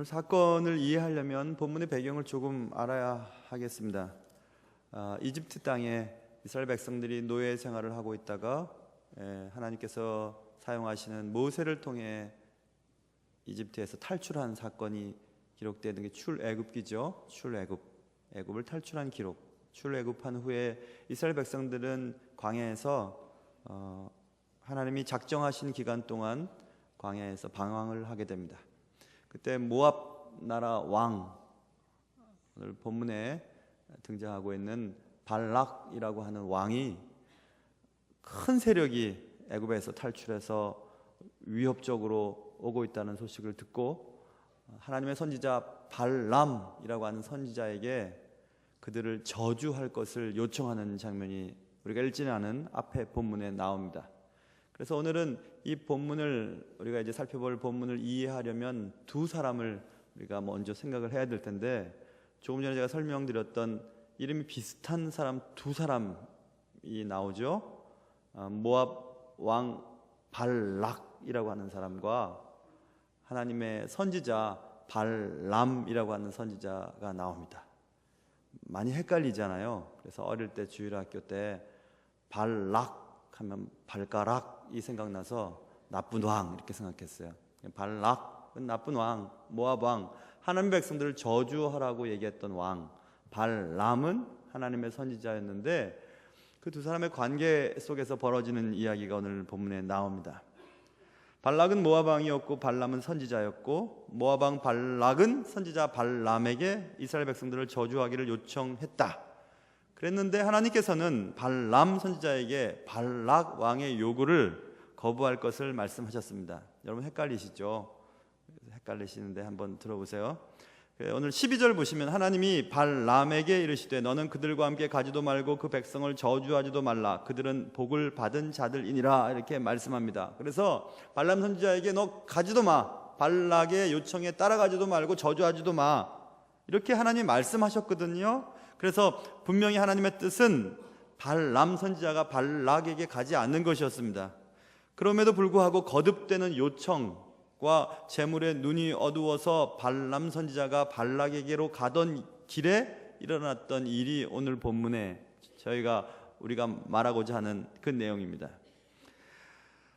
오늘 사건을 이해하려면 본문의 배경을 조금 알아야 하겠습니다. 이집트 땅에 이스라엘 백성들이 노예 생활을 하고 있다가 하나님께서 사용하시는 모세를 통해 이집트에서 탈출한 사건이 기록되는 게 출애굽기죠. 애굽을 탈출한 기록. 출애굽한 후에 이스라엘 백성들은 광야에서 하나님이 작정하신 기간 동안 광야에서 방황을 하게 됩니다. 그때 모압 나라 왕, 오늘 본문에 등장하고 있는 발락이라고 하는 왕이 큰 세력이 애굽에서 탈출해서 위협적으로 오고 있다는 소식을 듣고 하나님의 선지자 발람이라고 하는 선지자에게 그들을 저주할 것을 요청하는 장면이 우리가 읽지 않은 앞에 본문에 나옵니다. 그래서 오늘은 이 본문을 우리가 이제 살펴볼 본문을 이해하려면 두 사람을 우리가 먼저 생각을 해야 될 텐데, 조금 전에 제가 설명드렸던 이름이 비슷한 사람 두 사람이 나오죠. 모압 왕 발락이라고 하는 사람과 하나님의 선지자 발람이라고 하는 선지자가 나옵니다. 많이 헷갈리잖아요. 그래서 어릴 때 주일학교 때 발락 하면 발가락이 생각나서 나쁜 왕 이렇게 생각했어요. 발락은 나쁜 왕, 모압 왕, 하나님 백성들을 저주하라고 얘기했던 왕. 발람은 하나님의 선지자였는데 그 두 사람의 관계 속에서 벌어지는 이야기가 오늘 본문에 나옵니다. 발락은 모압 왕이었고 발람은 선지자였고, 모압 왕 발락은 선지자 발람에게 이스라엘 백성들을 저주하기를 요청했다. 그랬는데 하나님께서는 발람 선지자에게 발락 왕의 요구를 거부할 것을 말씀하셨습니다. 여러분 헷갈리시죠? 헷갈리시는데 한번 들어보세요. 오늘 12절 보시면 하나님이 발람에게 이르시되 너는 그들과 함께 가지도 말고 그 백성을 저주하지도 말라. 그들은 복을 받은 자들이니라. 이렇게 말씀합니다. 그래서 발람 선지자에게 너 가지도 마. 발락의 요청에 따라가지도 말고 저주하지도 마. 이렇게 하나님이 말씀하셨거든요. 그래서 분명히 하나님의 뜻은 발람 선지자가 발락에게 가지 않는 것이었습니다. 그럼에도 불구하고 거듭되는 요청과 재물에 눈이 어두워서 발람 선지자가 발락에게로 가던 길에 일어났던 일이 오늘 본문에 우리가 말하고자 하는 그 내용입니다.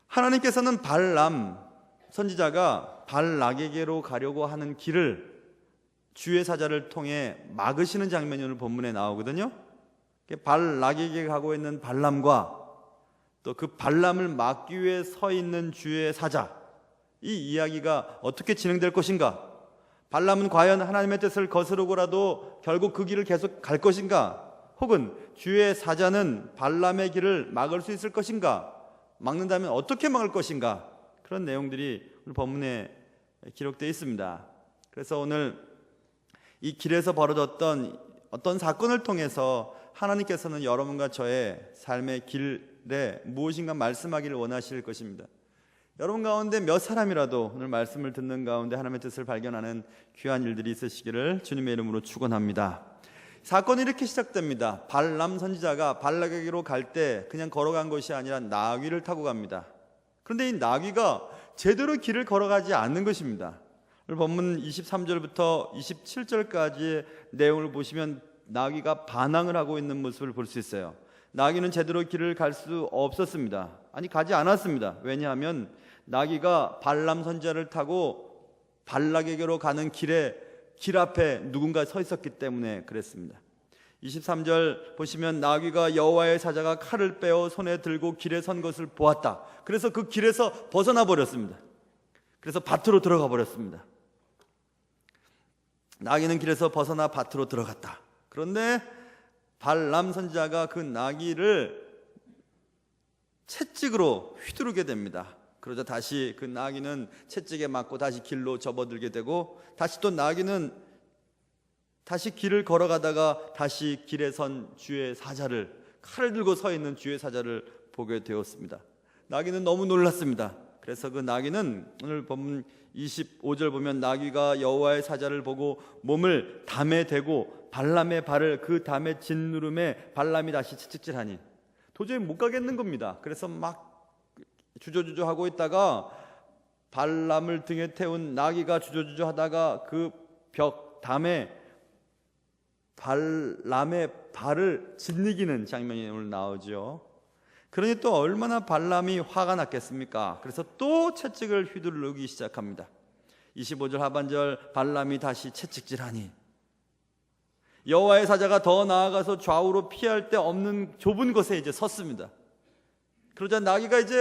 하나님께서는 발람 선지자가 발락에게로 가려고 하는 길을 주의 사자를 통해 막으시는 장면이 오늘 본문에 나오거든요. 발락에게 가고 있는 발람과 또 그 발람을 막기 위해 서 있는 주의 사자, 이 이야기가 어떻게 진행될 것인가? 발람은 과연 하나님의 뜻을 거스르고라도 결국 그 길을 계속 갈 것인가? 혹은 주의 사자는 발람의 길을 막을 수 있을 것인가? 막는다면 어떻게 막을 것인가? 그런 내용들이 오늘 본문에 기록되어 있습니다. 그래서 오늘 이 길에서 벌어졌던 어떤 사건을 통해서 하나님께서는 여러분과 저의 삶의 길에 무엇인가 말씀하기를 원하실 것입니다. 여러분 가운데 몇 사람이라도 오늘 말씀을 듣는 가운데 하나님의 뜻을 발견하는 귀한 일들이 있으시기를 주님의 이름으로 축원합니다. 사건이 이렇게 시작됩니다. 발람 선지자가 발락에게로 갈 때 그냥 걸어간 것이 아니라 나귀를 타고 갑니다. 그런데 이 나귀가 제대로 길을 걸어가지 않는 것입니다. 본문 23절부터 27절까지의 내용을 보시면 나귀가 반항을 하고 있는 모습을 볼 수 있어요. 나귀는 제대로 길을 갈 수 없었습니다. 아니, 가지 않았습니다. 왜냐하면 나귀가 발람 선지자를 타고 발락에게로 가는 길에 길 앞에 누군가 서 있었기 때문에 그랬습니다. 23절 보시면 나귀가 여호와의 사자가 칼을 빼어 손에 들고 길에 선 것을 보았다. 그래서 그 길에서 벗어나 버렸습니다. 그래서 밭으로 들어가 버렸습니다. 나귀는 길에서 벗어나 밭으로 들어갔다. 그런데 발람 선지자가 그 나귀를 채찍으로 휘두르게 됩니다. 그러자 다시 그 나귀는 채찍에 맞고 다시 길로 접어들게 되고, 다시 또 나귀는 다시 길을 걸어가다가 다시 길에 선 주의 사자를, 칼을 들고 서 있는 주의 사자를 보게 되었습니다. 나귀는 너무 놀랐습니다. 그래서 그 나귀는 오늘 본문 25절 보면 나귀가 여호와의 사자를 보고 몸을 담에 대고 발람의 발을 그 담에 짓누름에 발람이 다시 채찍질하니 도저히 못 가겠는 겁니다. 그래서 막 주저주저 하고 있다가 발람을 등에 태운 나귀가 주저주저 하다가 그 벽 담에 발람의 발을 짓이기는 장면이 오늘 나오죠. 그러니 또 얼마나 발람이 화가 났겠습니까? 그래서 또 채찍을 휘두르기 시작합니다. 25절 하반절, 발람이 다시 채찍질하니 여호와의 사자가 더 나아가서 좌우로 피할 데 없는 좁은 곳에 이제 섰습니다. 그러자 나귀가 이제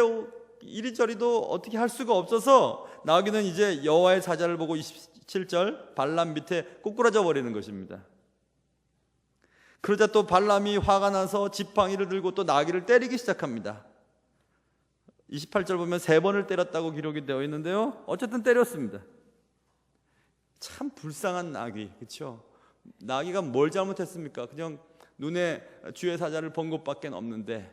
이리저리도 어떻게 할 수가 없어서 나귀는 이제 여호와의 사자를 보고 27절 발람 밑에 꼬꾸라져 버리는 것입니다. 그러자 또 발람이 화가 나서 지팡이를 들고 또 나귀를 때리기 시작합니다. 28절 보면 3번을 때렸다고 기록이 되어 있는데요, 어쨌든 때렸습니다. 참 불쌍한 나귀, 그렇죠? 나귀가 뭘 잘못했습니까? 그냥 눈에 주의 사자를 본 것밖에 없는데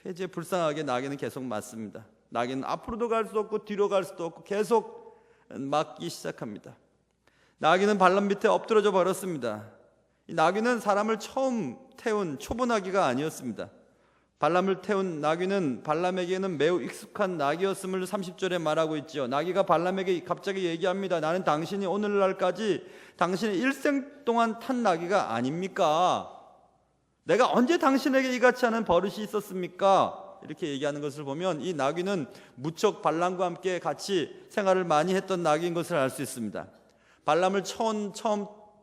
이제 불쌍하게 나귀는 계속 맞습니다. 나귀는 앞으로도 갈 수 없고 뒤로 갈 수도 없고 계속 맞기 시작합니다. 나귀는 발람 밑에 엎드러져 버렸습니다. 이 나귀는 사람을 처음 태운 초보 나귀가 아니었습니다. 발람을 태운 나귀는 발람에게는 매우 익숙한 나귀였음을 30절에 말하고 있죠. 나귀가 발람에게 갑자기 얘기합니다. 나는 당신이 오늘날까지 당신의 일생 동안 탄 나귀가 아닙니까? 내가 언제 당신에게 이같이 하는 버릇이 있었습니까? 이렇게 얘기하는 것을 보면 이 나귀는 무척 발람과 함께 같이 생활을 많이 했던 나귀인 것을 알 수 있습니다. 발람을 처음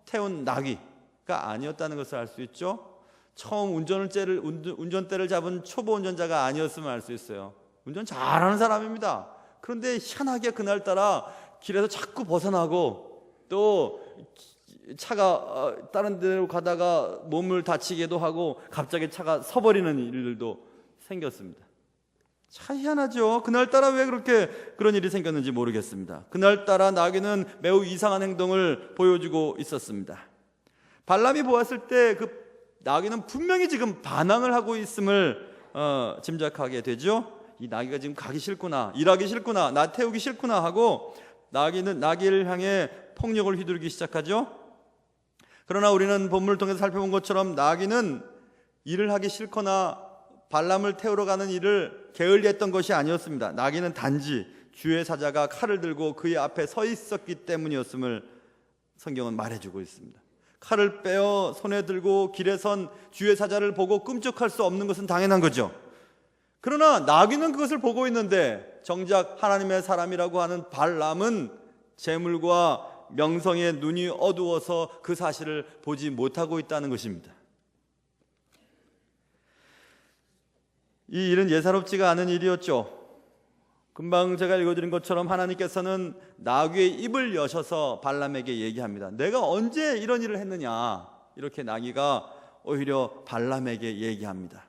태운 나귀가 아니었다는 것을 알 수 있죠. 처음 운전대를 잡은 초보 운전자가 아니었음을 알 수 있어요. 운전 잘하는 사람입니다. 그런데 희한하게 그날따라 길에서 자꾸 벗어나고 또 차가 다른 데로 가다가 몸을 다치기도 하고 갑자기 차가 서버리는 일들도 생겼습니다. 참 희한하죠. 그날따라 왜 그렇게 그런 일이 생겼는지 모르겠습니다. 그날따라 나귀는 매우 이상한 행동을 보여주고 있었습니다. 발람이 보았을 때 그 나귀는 분명히 지금 반항을 하고 있음을 짐작하게 되죠. 이 나귀가 지금 가기 싫구나, 일하기 싫구나, 나 태우기 싫구나 하고 나귀는 나귀를 향해 폭력을 휘두르기 시작하죠. 그러나 우리는 본문을 통해서 살펴본 것처럼 나귀는 일을 하기 싫거나 발람을 태우러 가는 일을 게을리했던 것이 아니었습니다. 나귀는 단지 주의 사자가 칼을 들고 그의 앞에 서 있었기 때문이었음을 성경은 말해주고 있습니다. 칼을 빼어 손에 들고 길에 선 주의 사자를 보고 끔찍할 수 없는 것은 당연한 거죠. 그러나 나귀는 그것을 보고 있는데 정작 하나님의 사람이라고 하는 발람은 재물과 명성에 눈이 어두워서 그 사실을 보지 못하고 있다는 것입니다. 이 일은 예사롭지가 않은 일이었죠. 금방 제가 읽어드린 것처럼 하나님께서는 나귀의 입을 여셔서 발람에게 얘기합니다. 내가 언제 이런 일을 했느냐, 이렇게 나귀가 오히려 발람에게 얘기합니다.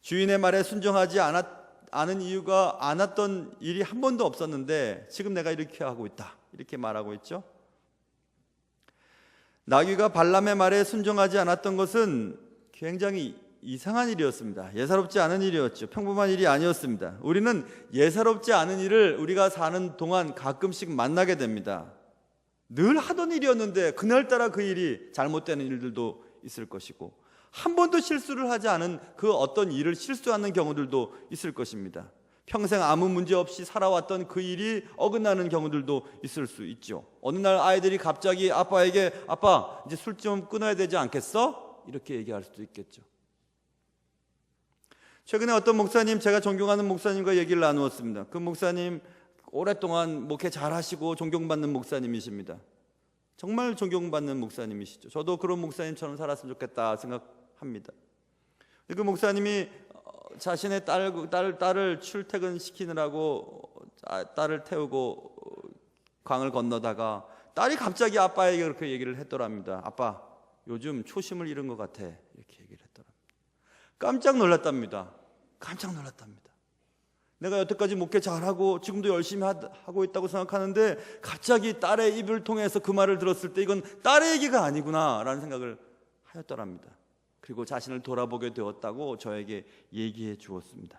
주인의 말에 순종하지 않은 이유가 않았던 일이 한 번도 없었는데 지금 내가 이렇게 하고 있다, 이렇게 말하고 있죠. 나귀가 발람의 말에 순종하지 않았던 것은 굉장히 이상한 일이었습니다. 예사롭지 않은 일이었죠. 평범한 일이 아니었습니다. 우리는 예사롭지 않은 일을 우리가 사는 동안 가끔씩 만나게 됩니다. 늘 하던 일이었는데 그날따라 그 일이 잘못되는 일들도 있을 것이고, 한 번도 실수를 하지 않은 그 어떤 일을 실수하는 경우들도 있을 것입니다. 평생 아무 문제 없이 살아왔던 그 일이 어긋나는 경우들도 있을 수 있죠. 어느 날 아이들이 갑자기 아빠에게 아빠 이제 술 좀 끊어야 되지 않겠어? 이렇게 얘기할 수도 있겠죠. 최근에 어떤 목사님, 제가 존경하는 목사님과 얘기를 나누었습니다. 그 목사님 오랫동안 목회 잘하시고 존경받는 목사님이십니다. 정말 존경받는 목사님이시죠. 저도 그런 목사님처럼 살았으면 좋겠다 생각합니다. 그 목사님이 자신의 딸을 출퇴근시키느라고 딸을 태우고 강을 건너다가 딸이 갑자기 아빠에게 그렇게 얘기를 했더랍니다. 아빠, 요즘 초심을 잃은 것 같아, 이렇게 얘기를 했더랍니다. 깜짝 놀랐답니다. 깜짝 놀랐답니다. 내가 여태까지 목회 잘하고 지금도 열심히 하고 있다고 생각하는데 갑자기 딸의 입을 통해서 그 말을 들었을 때 이건 딸의 얘기가 아니구나 라는 생각을 하였더랍니다. 그리고 자신을 돌아보게 되었다고 저에게 얘기해 주었습니다.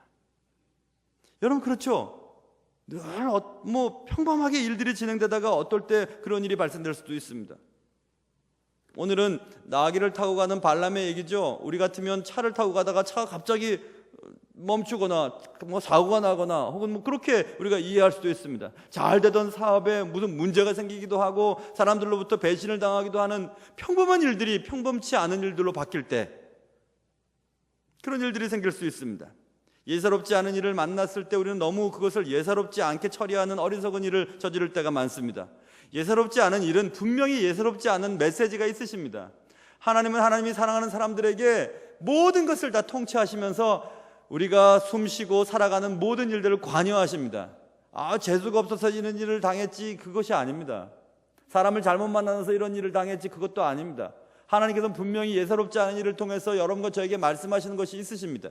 여러분 그렇죠? 늘 평범하게 일들이 진행되다가 어떨 때 그런 일이 발생될 수도 있습니다. 오늘은 나귀를 타고 가는 발람의 얘기죠. 우리 같으면 차를 타고 가다가 차가 갑자기 멈추거나 뭐 사고가 나거나 혹은 뭐 그렇게 우리가 이해할 수도 있습니다. 잘 되던 사업에 무슨 문제가 생기기도 하고 사람들로부터 배신을 당하기도 하는 평범한 일들이 평범치 않은 일들로 바뀔 때 그런 일들이 생길 수 있습니다. 예사롭지 않은 일을 만났을 때 우리는 너무 그것을 예사롭지 않게 처리하는 어리석은 일을 저지를 때가 많습니다. 예사롭지 않은 일은 분명히 예사롭지 않은 메시지가 있으십니다. 하나님은 하나님이 사랑하는 사람들에게 모든 것을 다 통치하시면서 우리가 숨쉬고 살아가는 모든 일들을 관여하십니다. 재수가 없어서 이런 일을 당했지, 그것이 아닙니다. 사람을 잘못 만나서 이런 일을 당했지, 그것도 아닙니다. 하나님께서는 분명히 예사롭지 않은 일을 통해서 여러분과 저에게 말씀하시는 것이 있으십니다.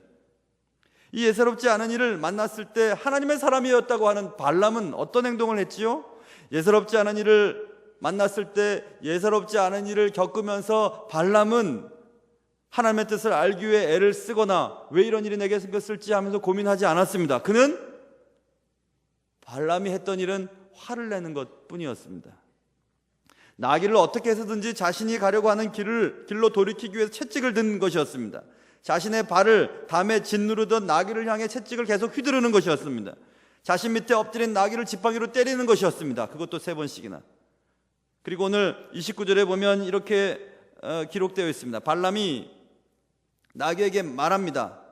이 예사롭지 않은 일을 만났을 때 하나님의 사람이었다고 하는 발람은 어떤 행동을 했지요? 예사롭지 않은 일을 만났을 때 예사롭지 않은 일을 겪으면서 발람은 하나님의 뜻을 알기 위해 애를 쓰거나 왜 이런 일이 내게 생겼을지 하면서 고민하지 않았습니다. 그는 발람이 했던 일은 화를 내는 것뿐이었습니다. 나귀를 어떻게 해서든지 자신이 가려고 하는 길로 돌이키기 위해서 채찍을 든 것이었습니다. 자신의 발을 담에 짓누르던 나귀를 향해 채찍을 계속 휘두르는 것이었습니다. 자신 밑에 엎드린 나귀를 지팡이로 때리는 것이었습니다. 그것도 3번씩이나. 그리고 오늘 29절에 보면 이렇게 기록되어 있습니다. 발람이 나귀에게 말합니다.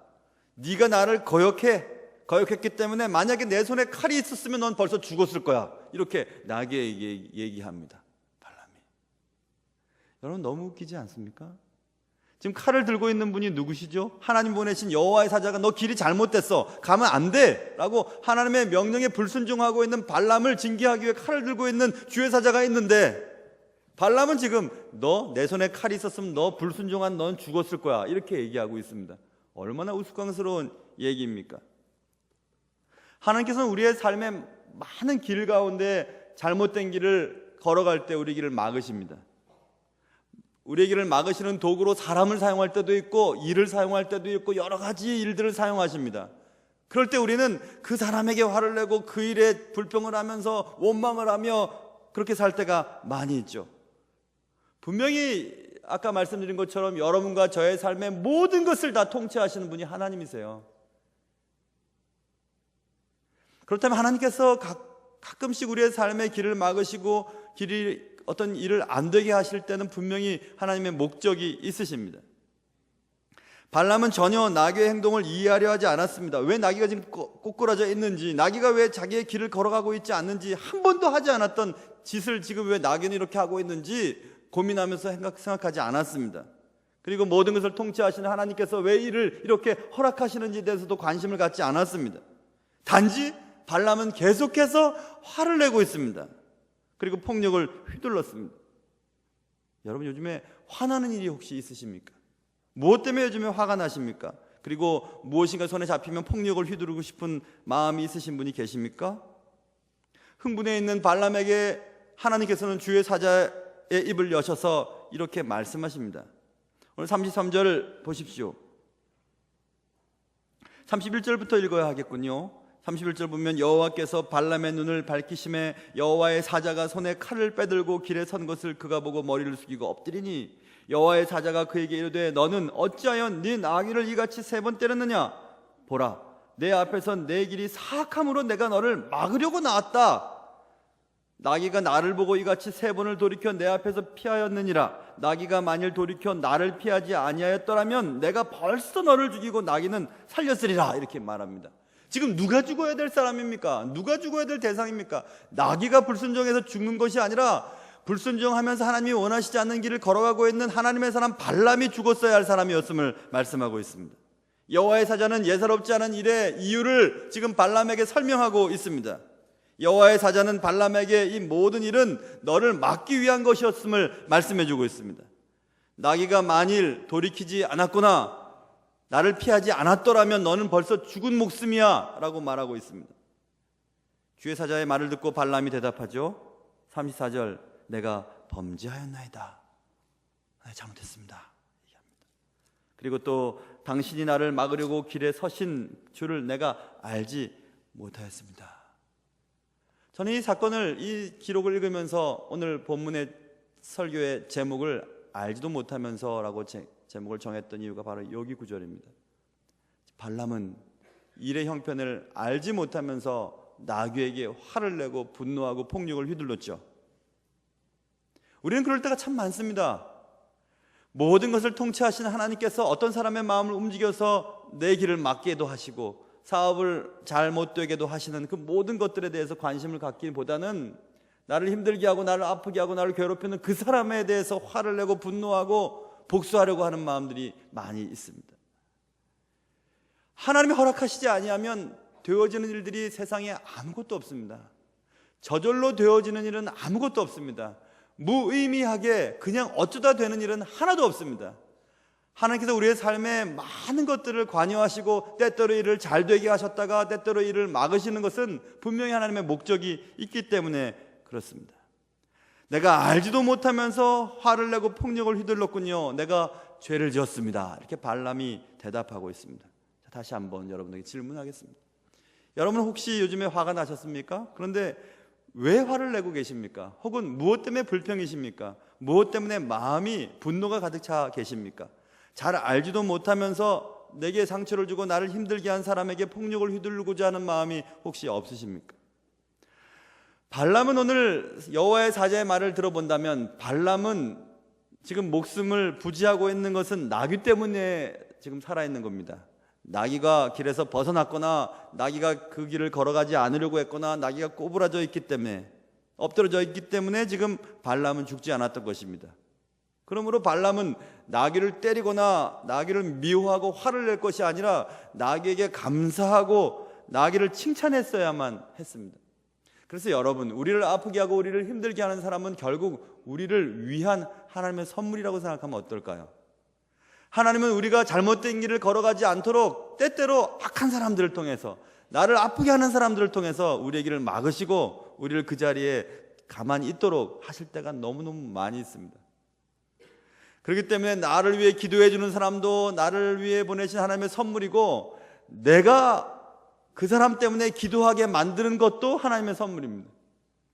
네가 나를 거역했기 때문에 만약에 내 손에 칼이 있었으면 넌 벌써 죽었을 거야. 이렇게 나귀에게 얘기합니다. 발람이. 여러분 너무 웃기지 않습니까? 지금 칼을 들고 있는 분이 누구시죠? 하나님 보내신 여호와의 사자가 너 길이 잘못됐어, 가면 안 돼 라고 하나님의 명령에 불순종하고 있는 발람을 징계하기 위해 칼을 들고 있는 주의 사자가 있는데, 발람은 지금 너 내 손에 칼이 있었으면 너 불순종한 넌 죽었을 거야 이렇게 얘기하고 있습니다. 얼마나 우스꽝스러운 얘기입니까? 하나님께서는 우리의 삶의 많은 길 가운데 잘못된 길을 걸어갈 때 우리 길을 막으십니다. 우리의 길을 막으시는 도구로 사람을 사용할 때도 있고 일을 사용할 때도 있고 여러 가지 일들을 사용하십니다. 그럴 때 우리는 그 사람에게 화를 내고 그 일에 불평을 하면서 원망을 하며 그렇게 살 때가 많이 있죠. 분명히 아까 말씀드린 것처럼 여러분과 저의 삶의 모든 것을 다 통치하시는 분이 하나님이세요. 그렇다면 하나님께서 가끔씩 우리의 삶의 길을 막으시고 어떤 일을 안 되게 하실 때는 분명히 하나님의 목적이 있으십니다. 발람은 전혀 나귀의 행동을 이해하려 하지 않았습니다. 왜 나귀가 지금 꼬꾸라져 있는지, 나귀가 왜 자기의 길을 걸어가고 있지 않는지, 한 번도 하지 않았던 짓을 지금 왜 나귀는 이렇게 하고 있는지 고민하면서 생각하지 않았습니다. 그리고 모든 것을 통치하시는 하나님께서 왜 이를 이렇게 허락하시는지에 대해서도 관심을 갖지 않았습니다. 단지 발람은 계속해서 화를 내고 있습니다. 그리고 폭력을 휘둘렀습니다. 여러분 요즘에 화나는 일이 혹시 있으십니까? 무엇 때문에 요즘에 화가 나십니까? 그리고 무엇인가 손에 잡히면 폭력을 휘두르고 싶은 마음이 있으신 분이 계십니까? 흥분해 있는 발람에게 하나님께서는 주의 사자의 입을 여셔서 이렇게 말씀하십니다. 오늘 33절 보십시오. 31절부터 읽어야 하겠군요. 31절 보면 여호와께서 발람의 눈을 밝히심에 여호와의 사자가 손에 칼을 빼들고 길에 선 것을 그가 보고 머리를 숙이고 엎드리니 여호와의 사자가 그에게 이르되 너는 어찌하여 네 나귀를 이같이 3번 때렸느냐? 보라, 내 앞에서 내 길이 사악함으로 내가 너를 막으려고 나왔다. 나귀가 나를 보고 이같이 3번을 돌이켜 내 앞에서 피하였느니라. 나귀가 만일 돌이켜 나를 피하지 아니하였더라면 내가 벌써 너를 죽이고 나귀는 살렸으리라. 이렇게 말합니다. 지금 누가 죽어야 될 사람입니까? 누가 죽어야 될 대상입니까? 나귀가 불순종해서 죽는 것이 아니라 불순종하면서 하나님이 원하시지 않는 길을 걸어가고 있는 하나님의 사람 발람이 죽었어야 할 사람이었음을 말씀하고 있습니다. 여호와의 사자는 예사롭지 않은 일의 이유를 지금 발람에게 설명하고 있습니다. 여호와의 사자는 발람에게 이 모든 일은 너를 막기 위한 것이었음을 말씀해주고 있습니다. 나귀가 만일 돌이키지 않았거나 나를 피하지 않았더라면 너는 벌써 죽은 목숨이야 라고 말하고 있습니다. 주의 사자의 말을 듣고 발람이 대답하죠. 34절 내가 범죄하였나이다. 잘못했습니다. 얘기합니다. 그리고 또 당신이 나를 막으려고 길에 서신 줄을 내가 알지 못하였습니다. 저는 이 사건을, 이 기록을 읽으면서 오늘 본문의 설교의 제목을 알지도 못하면서라고 제목을 정했던 이유가 바로 여기 구절입니다. 발람은 일의 형편을 알지 못하면서 나귀에게 화를 내고 분노하고 폭력을 휘둘렀죠. 우리는 그럴 때가 참 많습니다. 모든 것을 통치하시는 하나님께서 어떤 사람의 마음을 움직여서 내 길을 막게도 하시고 사업을 잘 못되게도 하시는 그 모든 것들에 대해서 관심을 갖기보다는 나를 힘들게 하고 나를 아프게 하고 나를 괴롭히는 그 사람에 대해서 화를 내고 분노하고 복수하려고 하는 마음들이 많이 있습니다. 하나님이 허락하시지 아니하면 되어지는 일들이 세상에 아무것도 없습니다. 저절로 되어지는 일은 아무것도 없습니다. 무의미하게 그냥 어쩌다 되는 일은 하나도 없습니다. 하나님께서 우리의 삶에 많은 것들을 관여하시고 때때로 일을 잘 되게 하셨다가 때때로 일을 막으시는 것은 분명히 하나님의 목적이 있기 때문에 그렇습니다. 내가 알지도 못하면서 화를 내고 폭력을 휘둘렀군요. 내가 죄를 지었습니다. 이렇게 발람이 대답하고 있습니다. 다시 한번 여러분에게 질문하겠습니다. 여러분은 혹시 요즘에 화가 나셨습니까? 그런데 왜 화를 내고 계십니까? 혹은 무엇 때문에 불평이십니까? 무엇 때문에 마음이 분노가 가득 차 계십니까? 잘 알지도 못하면서 내게 상처를 주고 나를 힘들게 한 사람에게 폭력을 휘두르고자 하는 마음이 혹시 없으십니까? 발람은 오늘 여호와의 사자의 말을 들어본다면 발람은 지금 목숨을 부지하고 있는 것은 나귀 때문에 지금 살아있는 겁니다. 나귀가 길에서 벗어났거나 나귀가 그 길을 걸어가지 않으려고 했거나 나귀가 꼬부라져 있기 때문에 엎드러져 있기 때문에 지금 발람은 죽지 않았던 것입니다. 그러므로 발람은 나귀를 때리거나 나귀를 미워하고 화를 낼 것이 아니라 나귀에게 감사하고 나귀를 칭찬했어야만 했습니다. 그래서 여러분, 우리를 아프게 하고 우리를 힘들게 하는 사람은 결국 우리를 위한 하나님의 선물이라고 생각하면 어떨까요? 하나님은 우리가 잘못된 길을 걸어가지 않도록 때때로 악한 사람들을 통해서 나를 아프게 하는 사람들을 통해서 우리의 길을 막으시고 우리를 그 자리에 가만히 있도록 하실 때가 너무너무 많이 있습니다. 그렇기 때문에 나를 위해 기도해 주는 사람도 나를 위해 보내신 하나님의 선물이고 내가 그 사람 때문에 기도하게 만드는 것도 하나님의 선물입니다.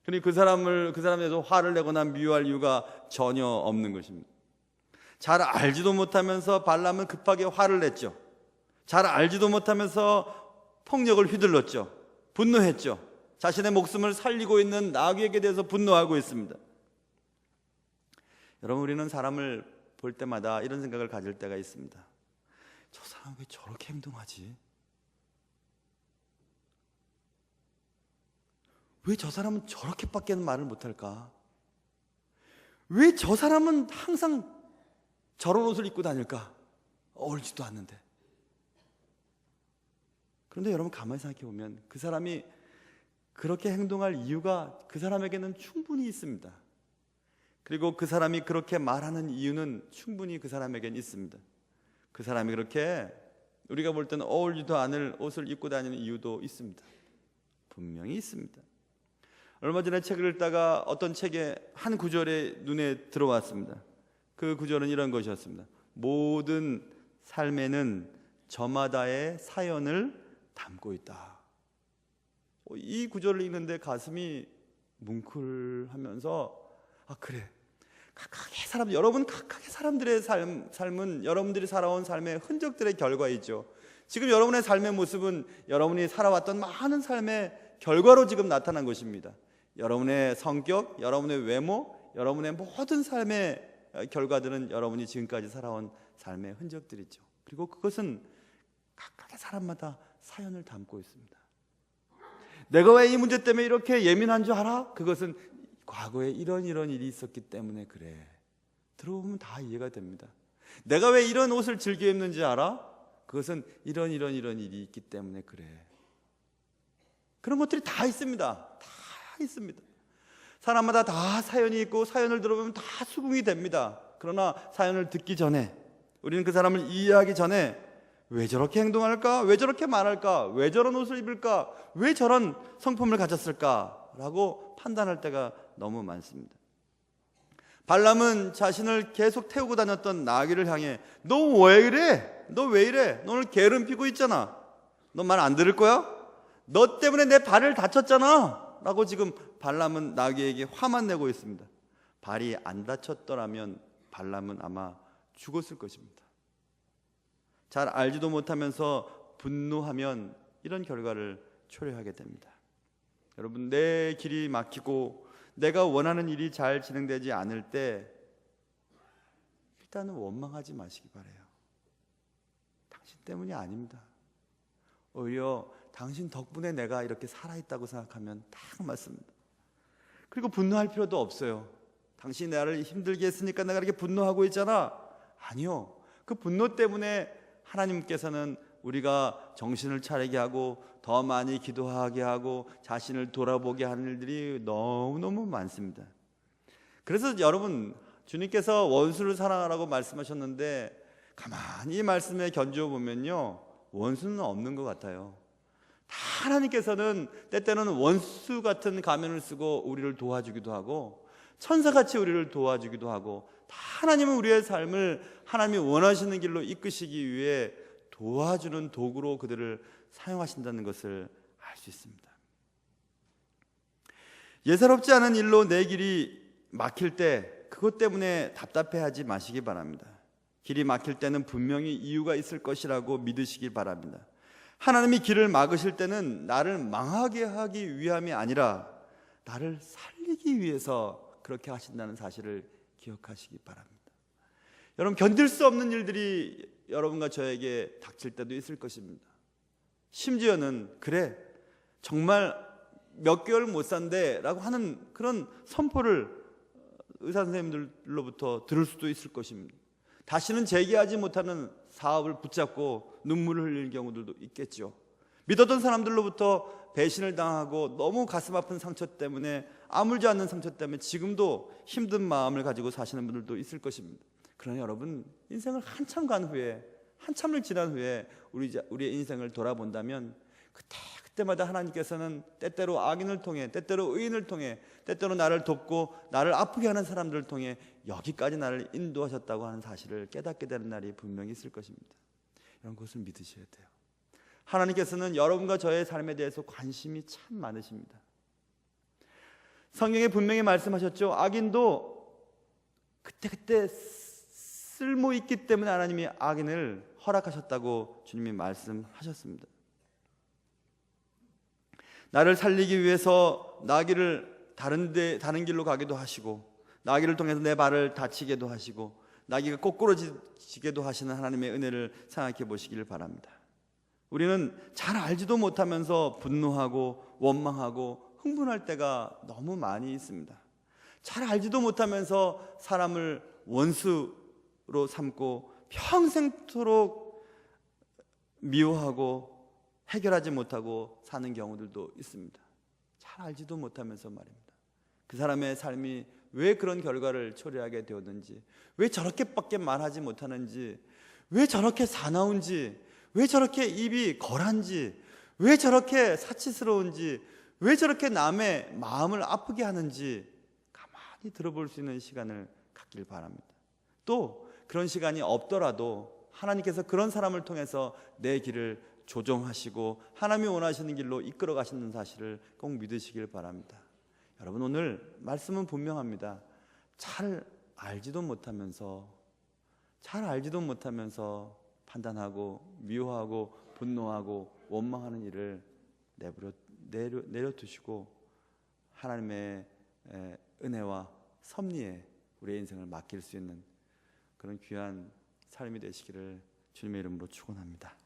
그러니 그 사람에 대해서 화를 내거나 미워할 이유가 전혀 없는 것입니다. 잘 알지도 못하면서 발람은 급하게 화를 냈죠. 잘 알지도 못하면서 폭력을 휘둘렀죠. 분노했죠. 자신의 목숨을 살리고 있는 나귀에게 대해서 분노하고 있습니다. 여러분, 우리는 사람을 볼 때마다 이런 생각을 가질 때가 있습니다. 저 사람 왜 저렇게 행동하지? 왜 저 사람은 저렇게밖에는 말을 못할까? 왜 저 사람은 항상 저런 옷을 입고 다닐까? 어울리지도 않는데. 그런데 여러분 가만히 생각해 보면 그 사람이 그렇게 행동할 이유가 그 사람에게는 충분히 있습니다. 그리고 그 사람이 그렇게 말하는 이유는 충분히 그 사람에게는 있습니다. 그 사람이 그렇게 우리가 볼 때는 어울리지도 않을 옷을 입고 다니는 이유도 있습니다. 분명히 있습니다. 얼마 전에 책을 읽다가 어떤 책의 한 구절에 눈에 들어왔습니다. 그 구절은 이런 것이었습니다. 모든 삶에는 저마다의 사연을 담고 있다. 이 구절을 읽는데 가슴이 뭉클하면서 그래, 여러분 각각의 사람들의 삶은 여러분들이 살아온 삶의 흔적들의 결과이죠. 지금 여러분의 삶의 모습은 여러분이 살아왔던 많은 삶의 결과로 지금 나타난 것입니다. 여러분의 성격, 여러분의 외모, 여러분의 모든 삶의 결과들은 여러분이 지금까지 살아온 삶의 흔적들이죠. 그리고 그것은 각각의 사람마다 사연을 담고 있습니다. 내가 왜 이 문제 때문에 이렇게 예민한 줄 알아? 그것은 과거에 이런 일이 있었기 때문에 그래. 들어보면 다 이해가 됩니다. 내가 왜 이런 옷을 즐겨 입는지 알아? 그것은 이런 일이 있기 때문에 그래. 그런 것들이 다 있습니다. 다 있습니다. 사람마다 다 사연이 있고 사연을 들어보면 다 수긍이 됩니다. 그러나 사연을 듣기 전에 우리는 그 사람을 이해하기 전에 왜 저렇게 행동할까? 왜 저렇게 말할까? 왜 저런 옷을 입을까? 왜 저런 성품을 가졌을까? 라고 판단할 때가 너무 많습니다. 발람은 자신을 계속 태우고 다녔던 나귀를 향해 너 왜 이래? 너 왜 이래? 너 오늘 게으름 피고 있잖아. 너 말 안 들을 거야? 너 때문에 내 발을 다쳤잖아. 라고 지금 발람은 나귀에게 화만 내고 있습니다. 발이 안 다쳤더라면 발람은 아마 죽었을 것입니다. 잘 알지도 못하면서 분노하면 이런 결과를 초래하게 됩니다. 여러분, 내 길이 막히고 내가 원하는 일이 잘 진행되지 않을 때 일단은 원망하지 마시기 바라요. 당신 때문이 아닙니다. 오히려 당신 덕분에 내가 이렇게 살아있다고 생각하면 딱 맞습니다. 그리고 분노할 필요도 없어요. 당신이 나를 힘들게 했으니까 내가 이렇게 분노하고 있잖아. 아니요. 그 분노 때문에 하나님께서는 우리가 정신을 차리게 하고 더 많이 기도하게 하고 자신을 돌아보게 하는 일들이 너무너무 많습니다. 그래서 여러분, 주님께서 원수를 사랑하라고 말씀하셨는데 가만히 이 말씀에 견주어 보면요, 원수는 없는 것 같아요. 다 하나님께서는 때때로는 원수 같은 가면을 쓰고 우리를 도와주기도 하고 천사같이 우리를 도와주기도 하고, 다 하나님은 우리의 삶을 하나님이 원하시는 길로 이끄시기 위해 도와주는 도구로 그들을 사용하신다는 것을 알 수 있습니다. 예사롭지 않은 일로 내 길이 막힐 때 그것 때문에 답답해하지 마시기 바랍니다. 길이 막힐 때는 분명히 이유가 있을 것이라고 믿으시기 바랍니다. 하나님이 길을 막으실 때는 나를 망하게 하기 위함이 아니라 나를 살리기 위해서 그렇게 하신다는 사실을 기억하시기 바랍니다. 여러분, 견딜 수 없는 일들이 여러분과 저에게 닥칠 때도 있을 것입니다. 심지어는 그래, 정말 몇 개월 못 산대 라고 하는 그런 선포를 의사 선생님들로부터 들을 수도 있을 것입니다. 다시는 재개하지 못하는 사업을 붙잡고 눈물을 흘릴 경우들도 있겠죠. 믿었던 사람들로부터 배신을 당하고 너무 가슴 아픈 상처 때문에, 아물지 않는 상처 때문에 지금도 힘든 마음을 가지고 사시는 분들도 있을 것입니다. 그러나 여러분, 인생을 한참 간 후에, 한참을 지난 후에 우리의 인생을 돌아본다면 그때마다 하나님께서는 때때로 악인을 통해, 때때로 의인을 통해, 때때로 나를 돕고 나를 아프게 하는 사람들을 통해 여기까지 나를 인도하셨다고 하는 사실을 깨닫게 되는 날이 분명히 있을 것입니다. 이런 것을 믿으셔야 돼요. 하나님께서는 여러분과 저의 삶에 대해서 관심이 참 많으십니다. 성경에 분명히 말씀하셨죠. 악인도 그때그때 쓸모 있기 때문에 하나님이 악인을 허락하셨다고 주님이 말씀하셨습니다. 나를 살리기 위해서 나귀를 다른 길로 가기도 하시고, 나귀를 통해서 내 발을 다치게도 하시고, 나귀가 꼬꾸러지게도 하시는 하나님의 은혜를 생각해 보시기를 바랍니다. 우리는 잘 알지도 못하면서 분노하고 원망하고 흥분할 때가 너무 많이 있습니다. 잘 알지도 못하면서 사람을 원수로 삼고 평생토록 미워하고 해결하지 못하고 사는 경우들도 있습니다. 잘 알지도 못하면서 말입니다. 그 사람의 삶이 왜 그런 결과를 초래하게 되었는지, 왜 저렇게밖에 말하지 못하는지, 왜 저렇게 사나운지, 왜 저렇게 입이 거란지, 왜 저렇게 사치스러운지, 왜 저렇게 남의 마음을 아프게 하는지 가만히 들어볼 수 있는 시간을 갖길 바랍니다. 또 그런 시간이 없더라도 하나님께서 그런 사람을 통해서 내 길을 조정하시고 하나님이 원하시는 길로 이끌어 가시는 사실을 꼭 믿으시길 바랍니다. 여러분, 오늘 말씀은 분명합니다. 잘 알지도 못하면서 판단하고 미워하고 분노하고 원망하는 일을 내려두시고 하나님의 은혜와 섭리에 우리의 인생을 맡길 수 있는 그런 귀한 삶이 되시기를 주님의 이름으로 축원합니다.